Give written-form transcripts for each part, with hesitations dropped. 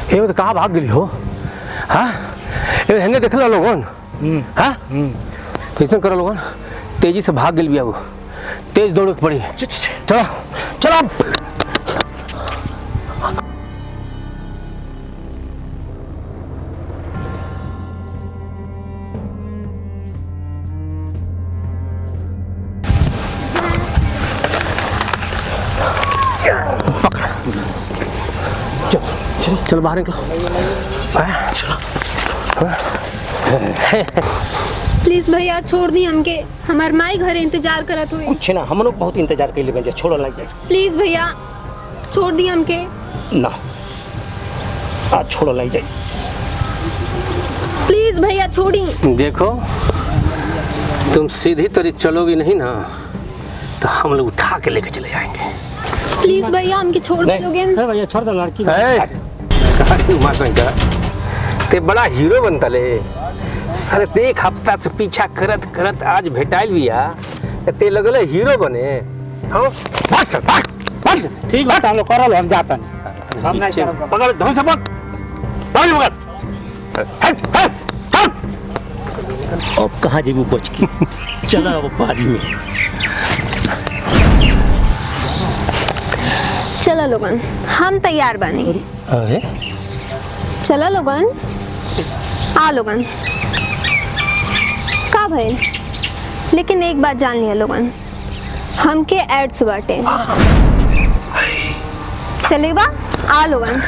ये तो कहाँ भाग गई हो? हाँ ये हेंगे देख लो लोगन। हाँ तो ऐसा करो लोगन, तेजी से भाग गई वो, तेज दौड़ के पड़ी। चलो चलो चलो बाहर निकलो। चलो प्लीज भैया छोड़ दी हमके, हमार माई घरे इंतजार करत हुए। कुछ ना, हम लोग बहुत इंतजार कर ले, छोड़ो नहीं जाए। प्लीज भैया छोड़ दी हमके। ना आज छोड़ो नहीं जाए। प्लीज भैया छोड़ी। देखो तुम सीधी तरी चलोगी नहीं ना तो हम लोग उठा के लेके चले जाएंगे। प्लीज भैया हमके छोड़ दोगे? भैया छोड़ दो लड़की। ते बड़ा हीरो बनता ले सर, ते एक हफ्ता से पीछा करत करत आज भेटाइल बिया ते लगल हीरो बने। हाँ भाग सर, भाग सर। ठीक बात हम लोग करल, हम जाता हम नहीं करब। पकड़ धन से पकड़ पकड़। अब कहाँ जेबू बच की? चला अब बारी में। चलो लोगन हम तैयार बने। अरे चलो लोगन, आ लोगन का भइल, लेकिन एक बात जान लिया लोगन, हमके एड्स बाटे। चलेगा? आ लोगन।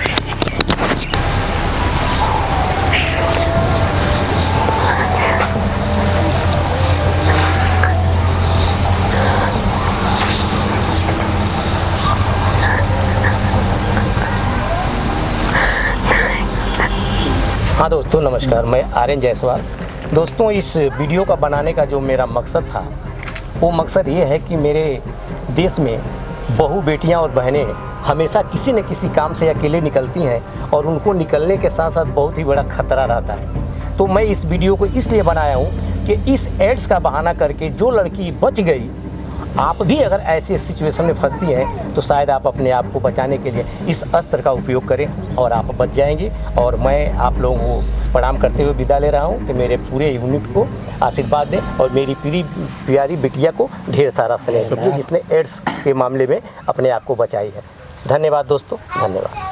हाँ दोस्तों नमस्कार, मैं आर्यन जायसवाल। दोस्तों इस वीडियो का बनाने का जो मेरा मकसद था वो मकसद ये है कि मेरे देश में बहू बेटियां और बहनें हमेशा किसी न किसी काम से अकेले निकलती हैं और उनको निकलने के साथ साथ बहुत ही बड़ा खतरा रहता है। तो मैं इस वीडियो को इसलिए बनाया हूँ कि इस एड्स का बहाना करके जो लड़की बच गई, आप भी अगर ऐसी सिचुएशन में फंसती हैं तो शायद आप अपने आप को बचाने के लिए इस अस्त्र का उपयोग करें और आप बच जाएंगे। और मैं आप लोगों को प्रणाम करते हुए विदा ले रहा हूं कि मेरे पूरे यूनिट को आशीर्वाद दें और मेरी प्यारी बिटिया को ढेर सारा स्नेह दें जिसने एड्स के मामले में अपने आप को बचाई है। धन्यवाद दोस्तों, धन्यवाद।